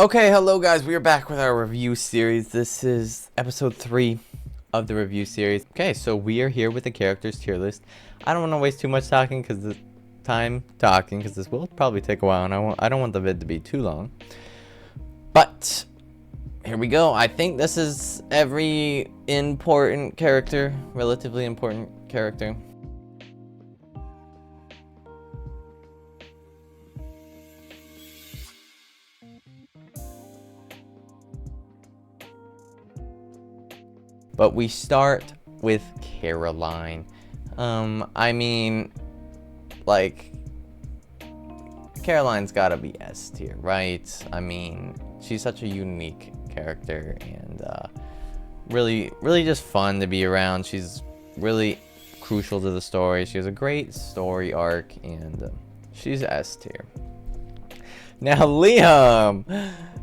Okay, hello guys, we are back with our review series. This is episode 3 of the review series. Okay, so we are here with the characters tier list. I don't want to waste too much talking because this will probably take a while, and I don't want the vid to be too long. But here we go. I think this is every important character, relatively important character. But we start with Caroline. I mean, like, Caroline's gotta be S tier, right? I mean, she's such a unique character and really just fun to be around. She's really crucial to the story. She has a great story arc, and she's S tier. Now Liam,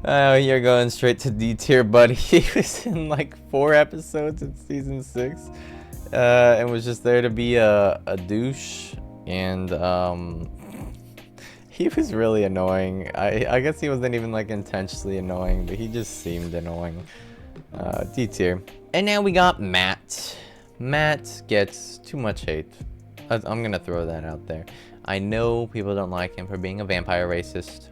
oh, you're going straight to D tier, buddy. He was in like 4 episodes in season 6, and was just there to be a douche, and he was really annoying. I guess he wasn't even like intentionally annoying, but he just seemed annoying. D tier. And now we got Matt. Matt gets too much hate. I'm gonna throw that out there. I know people don't like him for being a vampire racist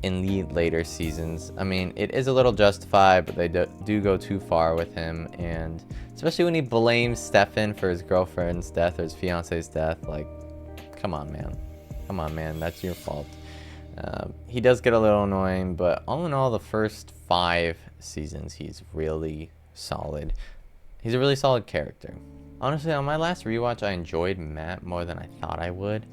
in the later seasons. I mean, it is a little justified, but they do go too far with him, and especially when he blames Stefan for his girlfriend's death or his fiance's death. Like, come on, man, that's your fault. He does get a little annoying, but all in all, the first 5 seasons, he's really solid. He's a really solid character. Honestly, on my last rewatch, I enjoyed Matt more than I thought I would.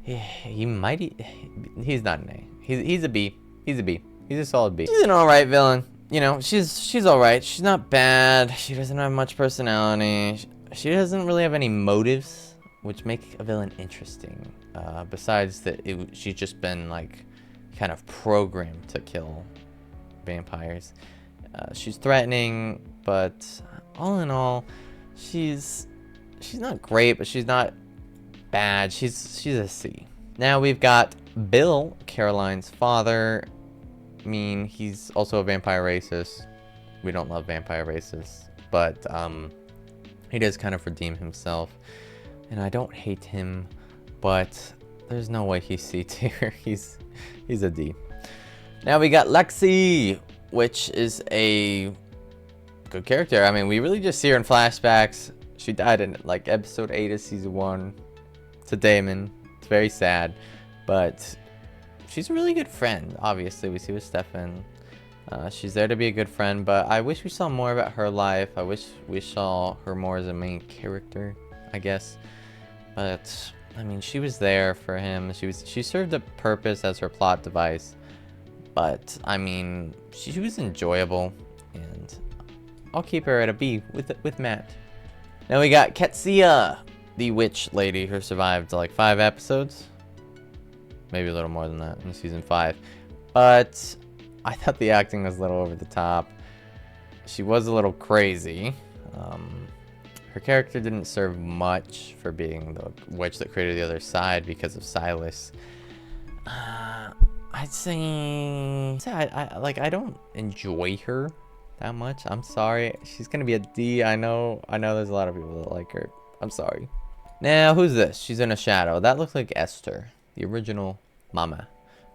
He's not an A. He's a B. He's a B. He's a solid B. She's an alright villain. You know, she's alright. She's not bad. She doesn't have much personality. She doesn't really have any motives, which make a villain interesting. Besides that, she's just been like kind of programmed to kill vampires. She's threatening, but all in all, she's not great, but she's not bad. She's a C. Now we've got Bill, Caroline's father. I mean, he's also a vampire racist. We don't love vampire racists, but he does kind of redeem himself, and I don't hate him, but there's no way he's C tier. He's a D. Now we got Lexi, which is a good character. I mean, we really just see her in flashbacks. She died in like episode 8 of season 1 to Damon. It's very sad, but she's a really good friend. Obviously, we see with Stefan. She's there to be a good friend, but I wish we saw more about her life. I wish we saw her more as a main character, I guess. But I mean, she was there for him. She served a purpose as her plot device. But I mean, she was enjoyable, and I'll keep her at a B with Matt. Now we got Ketsia, the witch lady who survived like 5 episodes, maybe a little more than that in season 5. But I thought the acting was a little over the top. She was a little crazy. Her character didn't serve much for being the witch that created the other side because of Silas. I'd say I don't enjoy her that much. I'm sorry. She's gonna be a D. I know there's a lot of people that like her. I'm sorry. Now, who's this? She's in a shadow. That looks like Esther, the original mama.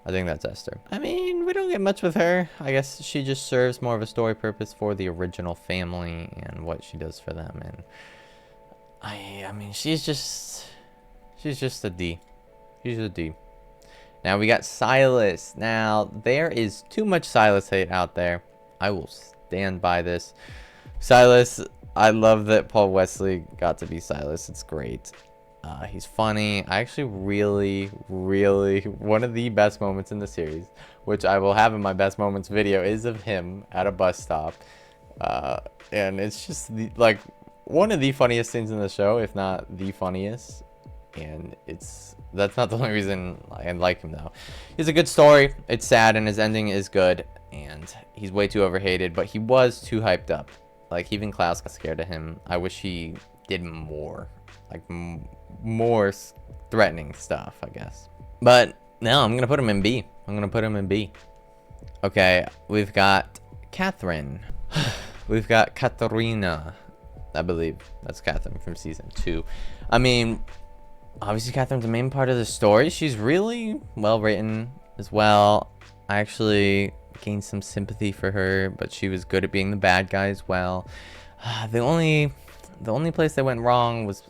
I think that's Esther. I mean, we don't get much with her. I guess she just serves more of a story purpose for the original family and what she does for them. And I mean, she's just a D. She's a D. Now we got Silas. Now, there is too much Silas hate out there. I will stand by this. Silas, I love that Paul Wesley got to be Silas. It's great. He's funny. I actually really, one of the best moments in the series, which I will have in my best moments video, is of him at a bus stop. And it's just like one of the funniest scenes in the show, if not the funniest. And that's not the only reason I like him though. He's a good story. It's sad, and his ending is good, and he's way too overhated, but he was too hyped up. Like, even Klaus got scared of him. I wish he did more, like more threatening stuff, I guess. But no, I'm gonna put him in B. Okay, we've got Katherine. We've got Katharina. I believe that's Katherine from season 2. I mean, obviously Katherine's the main part of the story. She's really well written as well. I actually gained some sympathy for her, but she was good at being the bad guy as well. The only place they went wrong was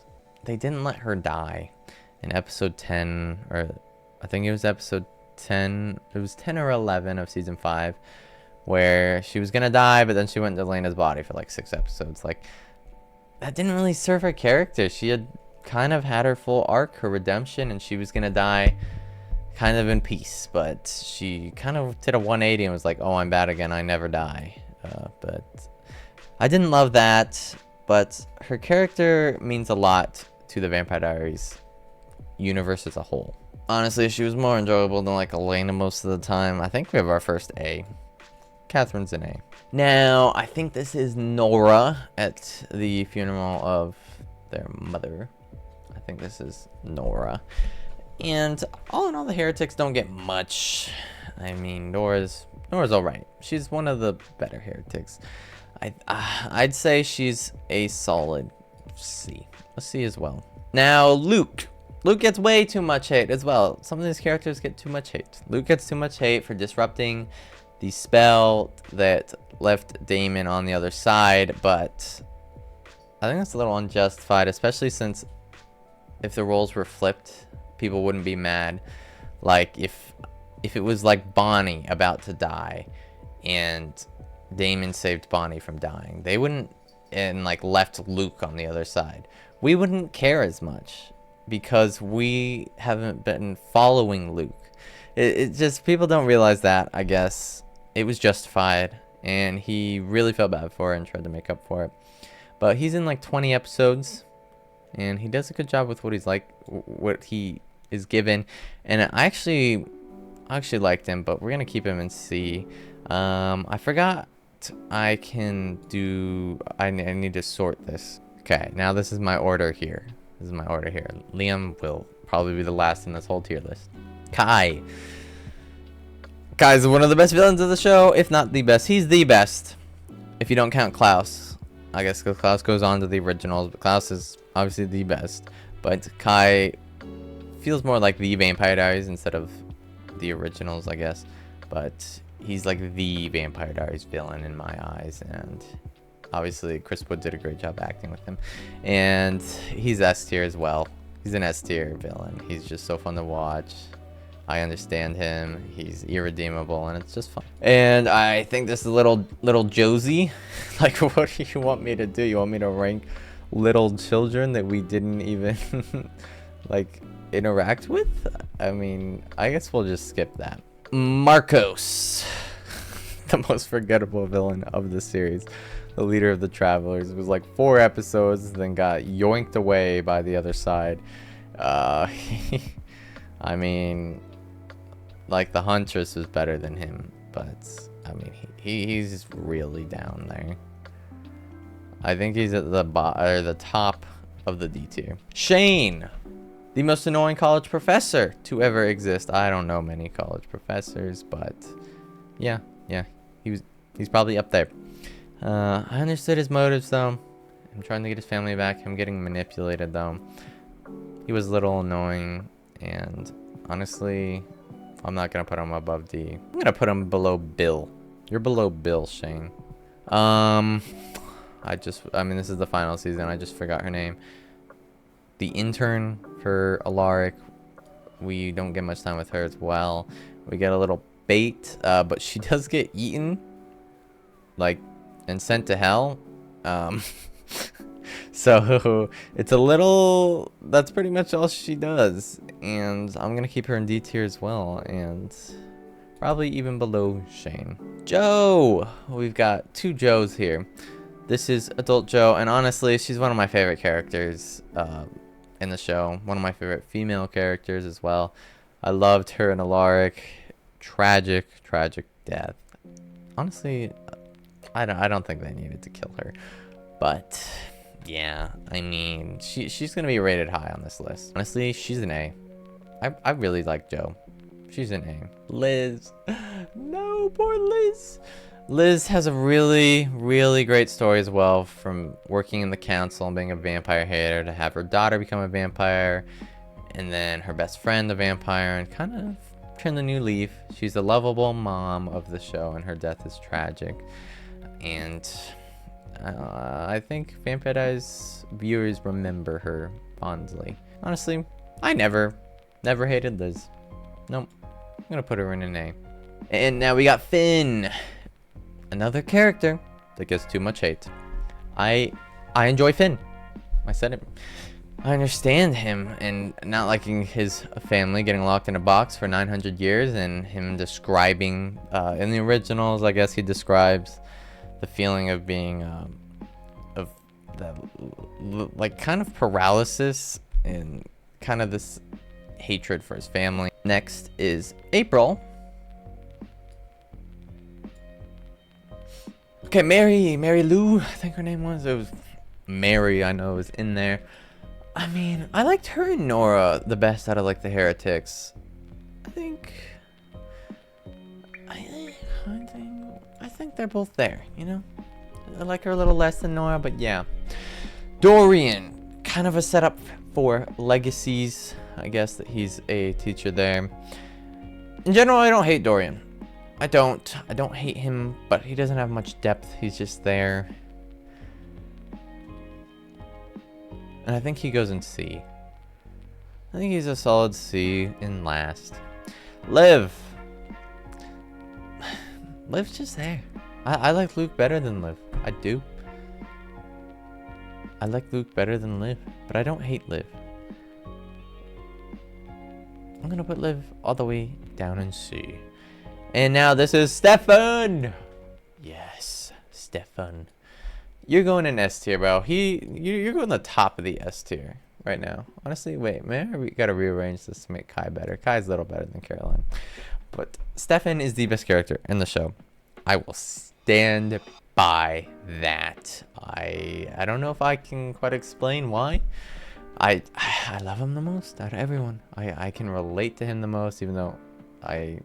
they didn't let her die in episode 10, or I think it was episode 10. It was 10 or 11 of season 5, where she was gonna die, but then she went to Elena's body for like 6 episodes. Like, that didn't really serve her character. She had kind of had her full arc, her redemption, and she was gonna die kind of in peace, but she kind of did a 180 and was like, oh, I'm bad again, I never die. But I didn't love that, but her character means a lot to the Vampire Diaries universe as a whole. Honestly, she was more enjoyable than like Elena most of the time. I think we have our first A. Catherine's an A. Now, I think this is Nora at the funeral of their mother. I think this is Nora. And all in all, the heretics don't get much. I mean, Nora's all right. She's one of the better heretics. I'd say she's a solid C. A C as well. Now, Luke. Luke gets way too much hate as well. Some of these characters get too much hate. Luke gets too much hate for disrupting the spell that left Damon on the other side, but I think that's a little unjustified, especially since if the roles were flipped, people wouldn't be mad. Like if it was like Bonnie about to die and Damon saved Bonnie from dying, they wouldn't, and like left Luke on the other side, we wouldn't care as much because we haven't been following Luke. It just, people don't realize that. I guess it was justified and he really felt bad for it and tried to make up for it, but he's in like 20 episodes and he does a good job with what he's like, what he is given. And I actually liked him, but we're gonna keep him in C. I forgot I need to sort this. Okay, now this is my order here. Liam will probably be the last in this whole tier list. Kai. Kai's one of the best villains of the show, if not the best. He's the best, if you don't count Klaus. I guess because Klaus goes on to the originals, but Klaus is obviously the best. But Kai feels more like the Vampire Diaries instead of the originals, I guess. But he's like the Vampire Diaries villain in my eyes, and obviously Chris Wood did a great job acting with him. And he's S tier as well. He's an S tier villain. He's just so fun to watch. I understand him. He's irredeemable, and it's just fun. And I think this is little Josie. Like, what do you want me to do? You want me to rank little children that we didn't even like interact with? I mean, I guess we'll just skip that. Marcos, the most forgettable villain of the series, the leader of the Travelers. It was like 4 episodes, then got yoinked away by the other side. I mean, like, the Huntress was better than him, but I mean, he's really down there. I think he's at the top of the D tier. Shane, the most annoying college professor to ever exist. I don't know many college professors, but yeah, he's probably up there. I understood his motives though. I'm trying to get his family back. I'm getting manipulated though. He was a little annoying, and honestly, I'm not gonna put him above D. I'm gonna put him below Bill. You're below Bill, Shane. I mean, this is the final season. I just forgot her name. The intern for Alaric. We don't get much time with her as well. We get a little bait, but she does get eaten, like, and sent to hell. So it's a little, that's pretty much all she does, and I'm gonna keep her in D tier as well, and probably even below Shane. Joe, we've got 2 Joes here. This is adult Joe, and honestly, she's one of my favorite characters in the show. One of my favorite female characters as well. I loved her in Alaric. Tragic death. Honestly, I don't think they needed to kill her, but yeah, I mean, she's gonna be rated high on this list. Honestly, she's an A. I really like Joe. She's an A. Liz. No, poor Liz. Liz has a really, really great story as well, from working in the council and being a vampire hater to have her daughter become a vampire, and then her best friend a vampire, and kind of turn the new leaf. She's a lovable mom of the show, and her death is tragic. And I think Vampire Diaries viewers remember her fondly. Honestly, I never hated Liz. Nope. I'm gonna put her in an A. And now we got Finn. Another character that gets too much hate. I enjoy Finn. I said it. I understand him and not liking his family getting locked in a box for 900 years, and him describing, in the originals, I guess he describes the feeling of being, of the, like, kind of paralysis and kind of this hatred for his family. Next is April. Okay, Mary Lou, I think her name was. It was Mary, I know, was in there. I mean, I liked her and Nora the best out of, like, the heretics. I think they're both there, you know? I like her a little less than Nora, but yeah. Dorian, kind of a setup for legacies. I guess that he's a teacher there. In general, I don't hate Dorian. I don't hate him, but he doesn't have much depth. He's just there. And I think he goes in C. I think he's a solid C in last. Liv. Liv's just there. I like Luke better than Liv. I do. I like Luke better than Liv, but I don't hate Liv. I'm gonna put Liv all the way down in C. And now this is Stefan. Yes, Stefan. You're going in S tier, bro. You're going the top of the S tier right now. Honestly, wait, man, we gotta rearrange this to make Kai better. Kai's a little better than Caroline, but Stefan is the best character in the show. I will stand by that. I don't know if I can quite explain why. I love him the most out of everyone. I can relate to him the most, even though I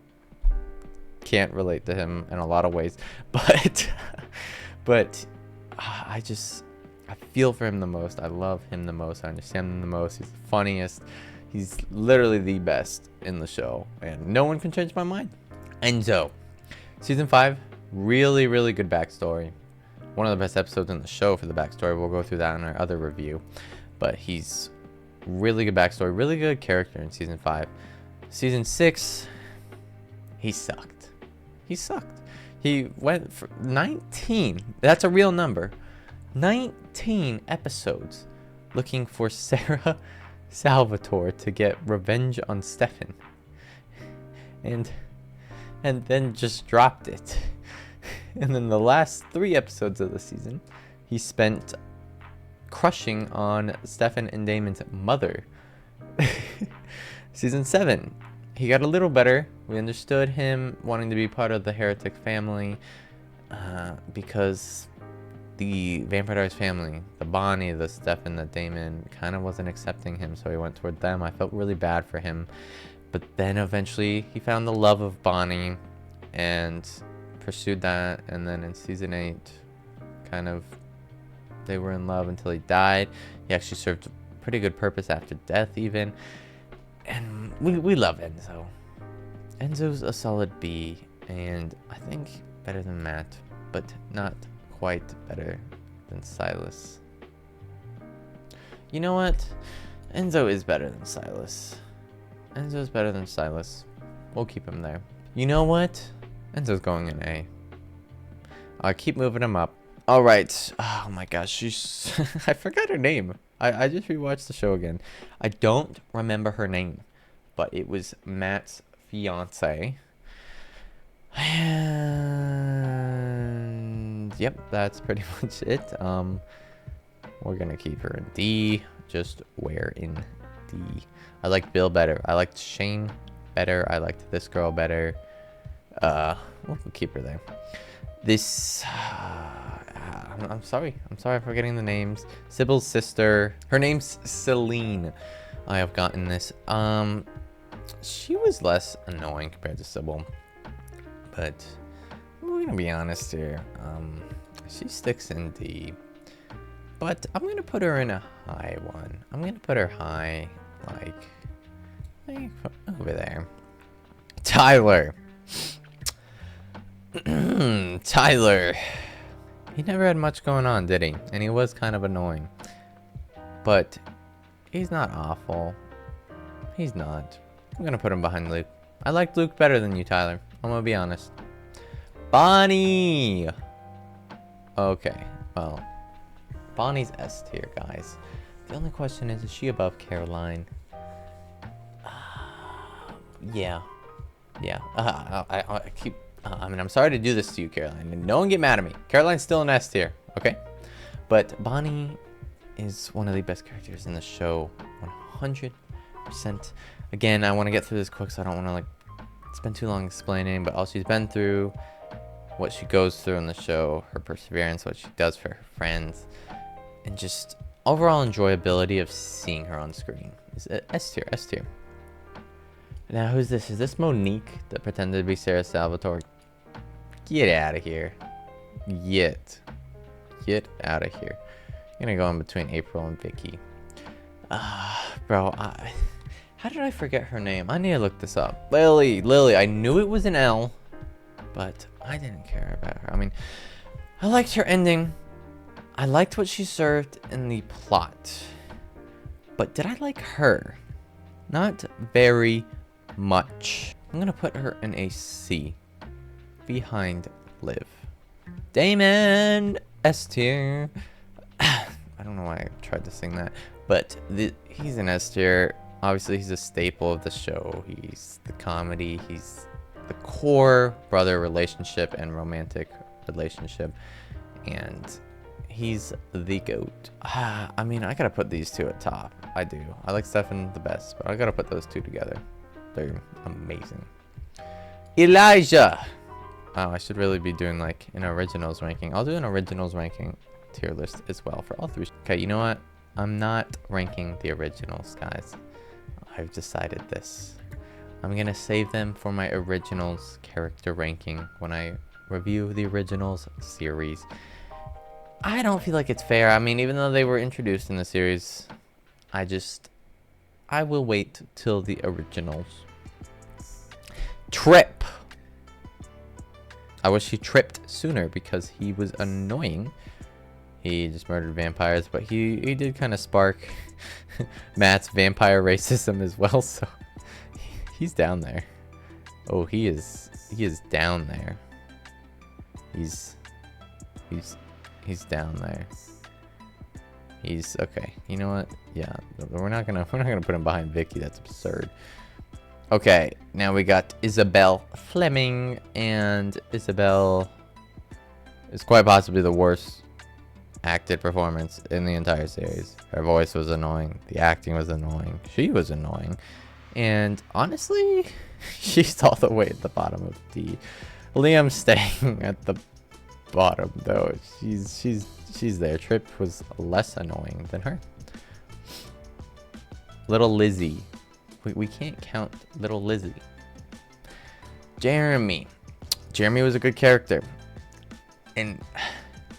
can't relate to him in a lot of ways, but I feel for him the most. I love him the most. I understand him the most. He's the funniest. He's literally the best in the show, and no one can change my mind. Enzo, season 5, really, really good backstory. One of the best episodes in the show for the backstory. We'll go through that in our other review, but he's really good backstory, really good character in season 5. Season 6, he sucked. He sucked. He went for 19. That's a real number. 19 episodes looking for Sarah Salvatore to get revenge on Stefan. And then just dropped it. And then the last 3 episodes of the season, he spent crushing on Stefan and Damon's mother. Season 7. He got a little better. We understood him wanting to be part of the heretic family, because the Vampire Diaries family, the Bonnie, the Stefan, the Damon, kind of wasn't accepting him, so he went toward them. I felt really bad for him, but then eventually he found the love of Bonnie and pursued that, and then in season 8, kind of, they were in love until he died. He actually served a pretty good purpose after death even. And we love Enzo. Enzo's a solid B, and I think better than Matt, but not quite better than Silas. You know what? Enzo is better than Silas. Enzo's better than Silas. We'll keep him there. You know what? Enzo's going in A. I'll keep moving him up. Alright. Oh my gosh, she's... I forgot her name. I just rewatched the show again. I don't remember her name, but it was Matt's fiance. And yep, that's pretty much it. We're gonna keep her in D. Just where in D? I liked Bill better. I liked Shane better. I liked this girl better. We'll keep her there. This... I'm sorry for forgetting the names. Sybil's sister. Her name's Celine. I have gotten this. She was less annoying compared to Sybil, but we're gonna be honest here. She sticks in D, but I'm gonna put her in a high one. I'm gonna put her high, like over there. Tyler. Tyler. He never had much going on, did he? And he was kind of annoying. But he's not awful. He's not. I'm gonna put him behind Luke. I liked Luke better than you, Tyler. I'm gonna be honest. Bonnie! Okay, well. Bonnie's S tier, guys. The only question is she above Caroline? Yeah. Yeah. I keep... I mean, I'm sorry to do this to you, Caroline. And no one get mad at me. Caroline's still an S tier, okay? But Bonnie is one of the best characters in the show. 100%. Again, I want to get through this quick, so I don't want to, like, spend too long explaining. But all she's been through, what she goes through in the show, her perseverance, what she does for her friends, and just overall enjoyability of seeing her on screen. Is S tier, S tier. Now, who's this? Is this Monique that pretended to be Sarah Salvatore? Get out of here. Get out of here. I'm gonna go in between April and Vicky. Bro, how did I forget her name? I need to look this up. Lily. I knew it was an L, but I didn't care about her. I mean, I liked her ending. I liked what she served in the plot. But did I like her? Not very much. I'm gonna put her in a C behind Liv. Damon, S tier. I don't know why I tried to sing that, but he's an S tier. Obviously, he's a staple of the show. He's the comedy. He's the core brother relationship and romantic relationship, and he's the GOAT. I mean, I gotta put these two at top. I do. I like Stefan the best, but I gotta put those two together. They're amazing. Elijah. Oh, I should really be doing like an originals ranking. I'll do an originals ranking tier list as well for all three. Okay, you know what? I'm not ranking the originals, guys. I've decided this. I'm gonna save them for my originals character ranking when I review the originals series. I don't feel like it's fair. I mean, even though they were introduced in the series, I will wait till the originals. Trip. I wish he tripped sooner because he was annoying. He just murdered vampires, but he did kind of spark Matt's vampire racism as well, so he's down there. Oh, he is down there. He's down there. He's okay. You know what? Yeah, we're not gonna put him behind Vicky. That's absurd. Okay, now we got Isabelle Fleming, and Isabelle is quite possibly the worst acted performance in the entire series. Her voice was annoying. The acting was annoying. She was annoying. And honestly, she's all the way at the bottom of D. Liam's staying at the bottom though. She's there. Trip was less annoying than her. Little Lizzie. We can't count little Lizzie. Jeremy. Jeremy was a good character. And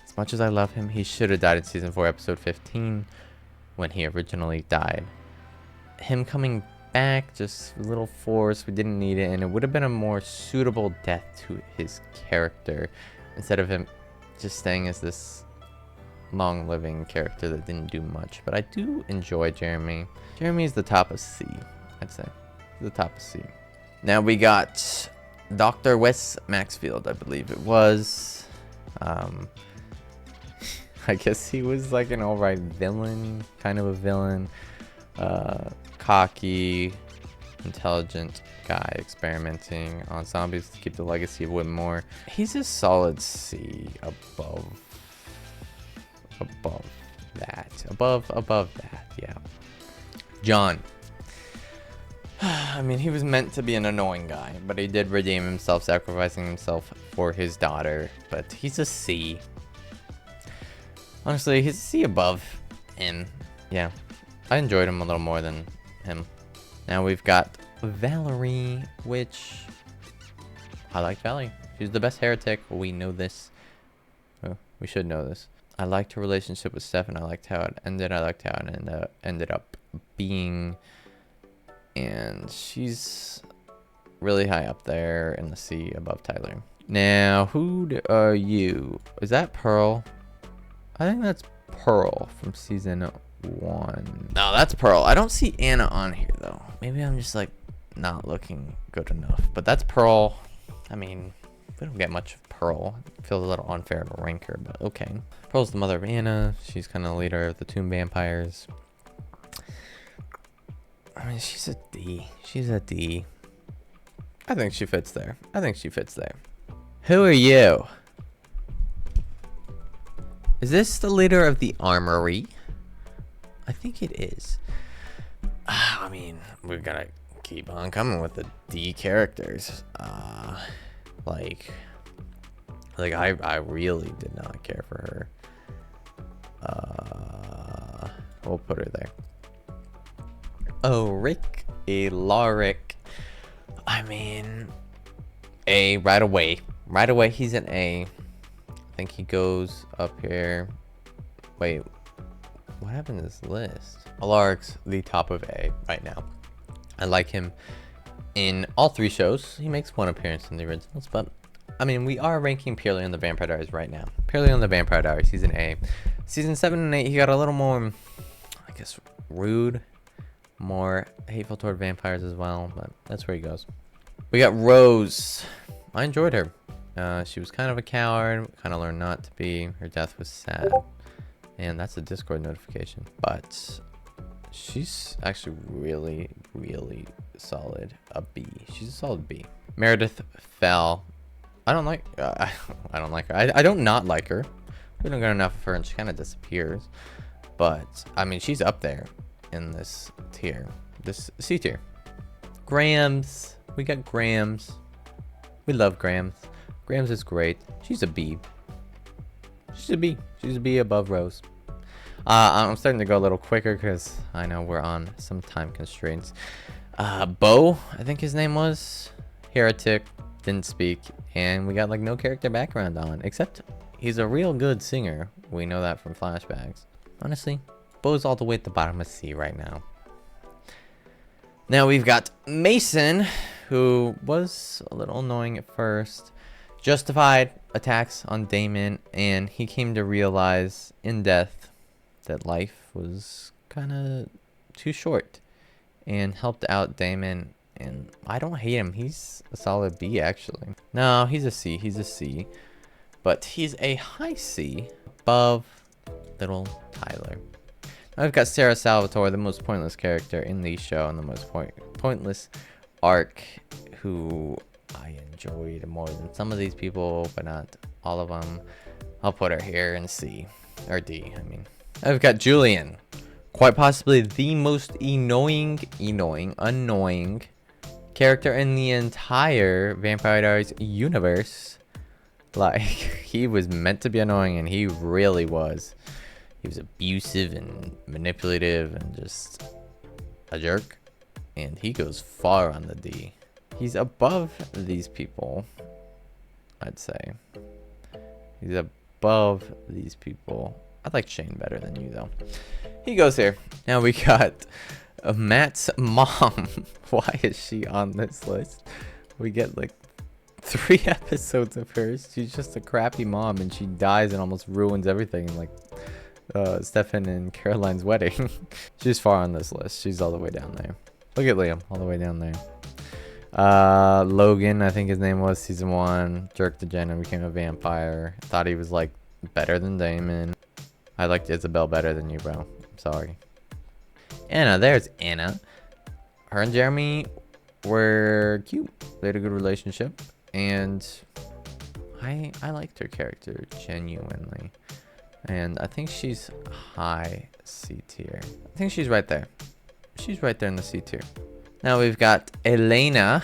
as much as I love him, he should have died in season 4, episode 15, when he originally died. Him coming back, just a little forced. We didn't need it, and it would have been a more suitable death to his character instead of him just staying as this long-living character that didn't do much. But I do enjoy Jeremy. Jeremy is the top of C, I'd say. The top of C. Now we got Dr. Wes Maxfield, I believe it was. I guess he was like an alright villain, kind of a villain. Cocky, intelligent guy experimenting on zombies to keep the legacy of Whitmore. He's a solid C above that. Above that, yeah. John. I mean, he was meant to be an annoying guy, but he did redeem himself, sacrificing himself for his daughter. But he's a C. Honestly, he's a C above. And yeah, I enjoyed him a little more than him. Now we've got Valerie, which I like Valerie. She's the best heretic. We know this. Oh, we should know this. I liked her relationship with Stefan. I liked how it ended. I liked how it ended up being. And she's really high up there in the sea above Tyler. Now, who are you? Is that Pearl? I think that's Pearl from season 1. No, that's Pearl. I don't see Anna on here, though. Maybe I'm just, like, not looking good enough. But that's Pearl. I mean, we don't get much of Pearl. It feels a little unfair to rank her, but okay. Pearl's the mother of Anna. She's kind of the leader of the Tomb Vampires. I mean, she's a D. She's a D. I think she fits there. I think she fits there. Who are you? Is this the leader of the armory? I think it is. I mean, we've got to keep on coming with the D characters. Like I really did not care for her. We'll put her there. Oh, Rick, Alaric. I mean, A right away. Right away, he's an A. I think he goes up here. Wait, what happened to this list? Alaric's the top of A right now. I like him in all 3 shows. He makes 1 appearance in the originals, but I mean, we are ranking purely on the Vampire Diaries right now. Purely on the Vampire Diaries, he's an A. Season 7 and 8, he got a little more, I guess, rude. More hateful toward vampires as well, but that's where he goes. We got Rose. I enjoyed her. She was kind of a coward, kind of learned not to be. Her death was sad. And that's a Discord notification. But she's actually really, really solid. A B. She's a solid B. Meredith fell. I don't like I don't like her. I don't not like her. We don't get enough of her and she kind of disappears. But, I mean, she's up there in this tier. This C tier. Grams. We got Grams. We love Grams. Grams is great. She's a B. She's a B. She's a B above Rose. I'm starting to go a little quicker because I know we're on some time constraints. Bo, I think his name was. Heretic. Didn't speak. And we got like no character background on. Except he's a real good singer. We know that from flashbacks. Honestly, Bo's all the way at the bottom of C right now. Now we've got Mason, who was a little annoying at first. Justified attacks on Damon, and he came to realize in death that life was kind of too short, and helped out Damon. And I don't hate him. He's a solid B, actually. No, he's a C. He's a C. But he's a high C above little Tyler. Now we've got Sarah Salvatore, the most pointless character in the show, and the most pointless arc, who I enjoyed more than some of these people, but not all of them. I'll put her here in C. Or D, I mean. Now we've got Julian. Quite possibly the most annoying character in the entire Vampire Diaries universe. Like, he was meant to be annoying, and he really was. He was abusive and manipulative and just a jerk. And he goes far on the D. He's above these people, I'd say. He's above these people. I like Shane better than you, though. He goes here. Now we got Matt's mom. Why is she on this list? We get like 3 episodes of hers. She's just a crappy mom, and she dies and almost ruins everything in like Stefan and Caroline's wedding. She's far on this list. She's all the way down there. Look at Liam, all the way down there. Logan, I think his name was, season 1. Jerked to Jen and became a vampire. Thought he was like better than Damon. I liked Isabelle better than you, bro. I'm sorry. Anna, there's Anna. Her and Jeremy were cute. They had a good relationship. And I liked her character genuinely. And I think she's high C tier. I think she's right there. She's right there in the C tier. Now we've got Elena.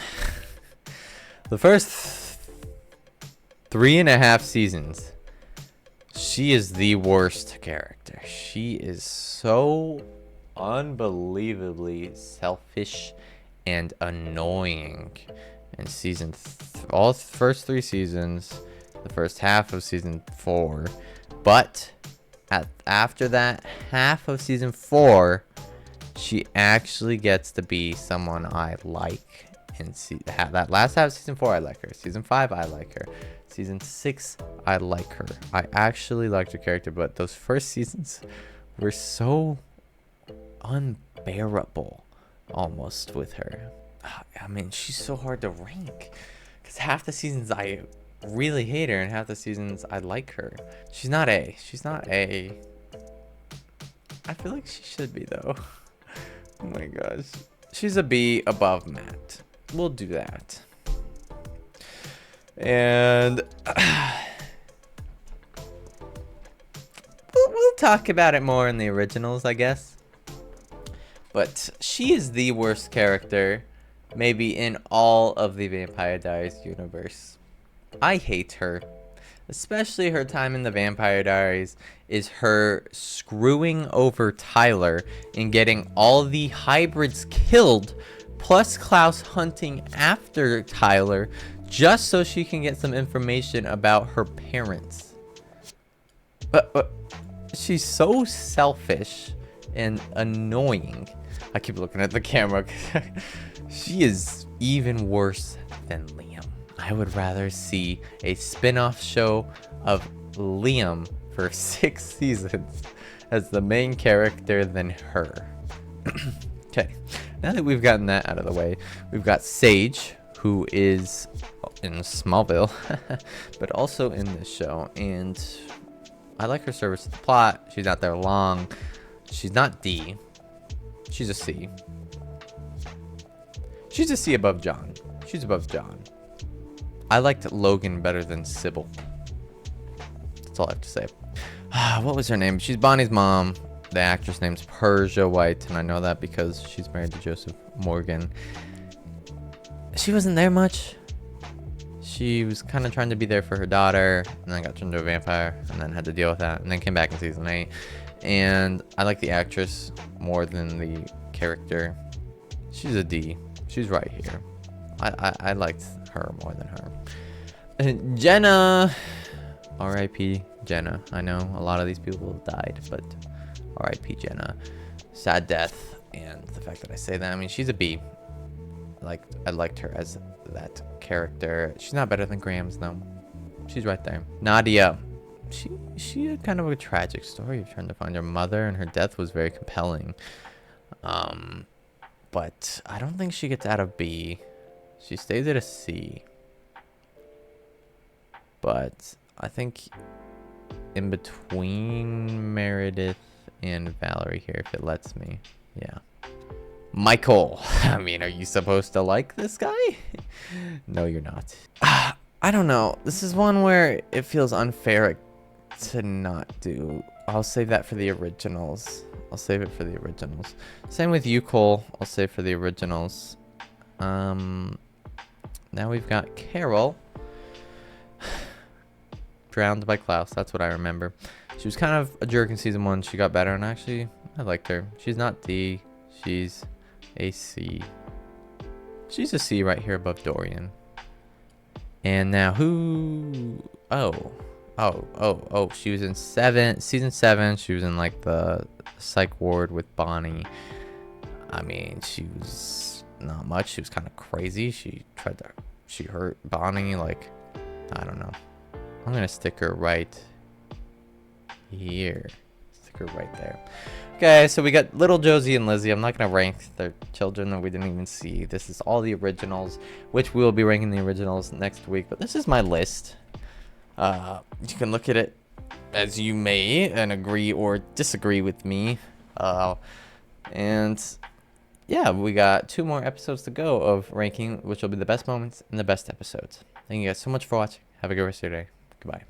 The first 3.5 seasons, she is the worst character. She is so unbelievably selfish and annoying in all first 3 seasons, the first half of season 4. But after that half of season 4, she actually gets to be someone I like. And that last half of season 4, I like her. Season 5, I like her. Season 6, I like her. I actually liked her character, but those first seasons were so unbearable almost with her. I mean, she's so hard to rank because half the seasons I really hate her and half the seasons I like her. She's not A. I feel like she should be though. Oh my gosh. She's a B above Matt. We'll do that. And we'll talk about it more in the originals, I guess. But she is the worst character, maybe in all of the Vampire Diaries universe. I hate her. Especially her time in the Vampire Diaries is her screwing over Tyler and getting all the hybrids killed, plus Klaus hunting after Tyler just so she can get some information about her parents. But she's so selfish and annoying. I keep looking at the camera. She is even worse than Liam. I would rather see a spin-off show of Liam for 6 seasons as the main character than her. Okay, now that we've gotten that out of the way, we've got Sage, who is in Smallville, but also in this show, and I like her service to the plot. She's not there long. She's not D. She's a C. She's a C above John. She's above John. I liked Logan better than Sybil. That's all I have to say. What was her name? She's Bonnie's mom. The actress name's Persia White, and I know that because she's married to Joseph Morgan. She wasn't there much. She was kind of trying to be there for her daughter, and then got turned into a vampire, and then had to deal with that, and then came back in season 8. And I like the actress more than the character. She's a D. She's right here. I liked her more than her. And Jenna, R.I.P. Jenna. I know a lot of these people have died, but R.I.P. Jenna. Sad death, and the fact that I say that, I mean, she's a B. I liked her as that character. She's not better than Grams though. She's right there. Nadia. She had kind of a tragic story of trying to find her mother, and her death was very compelling. But I don't think she gets out of B. She stays at a C. But I think in between Meredith and Valerie here, if it lets me. Yeah. Michael. I mean, are you supposed to like this guy? No, you're not. I don't know. This is one where it feels unfair to not do. I'll save that for the originals. I'll save it for the originals. Same with you, Cole. I'll save for the originals. Now we've got Carol. Drowned by Klaus. That's what I remember. She was kind of a jerk in season 1. She got better, and actually, I liked her. She's not D. She's a C. She's a C right here above Dorian. And now who? Oh, she was in season 7. She was in like the psych ward with Bonnie. I mean, she was not much. She was kind of crazy. She hurt Bonnie. Like, I don't know. I'm gonna stick her right here. Stick her right there. Okay, so we got little Josie and Lizzie. I'm not gonna rank their children that we didn't even see. This is all the originals, which we will be ranking the originals next week. But this is my list. You can look at it as you may and agree or disagree with me. And yeah, we got 2 more episodes to go of ranking, which will be the best moments and the best episodes. Thank you guys so much for watching. Have a good rest of your day. Goodbye.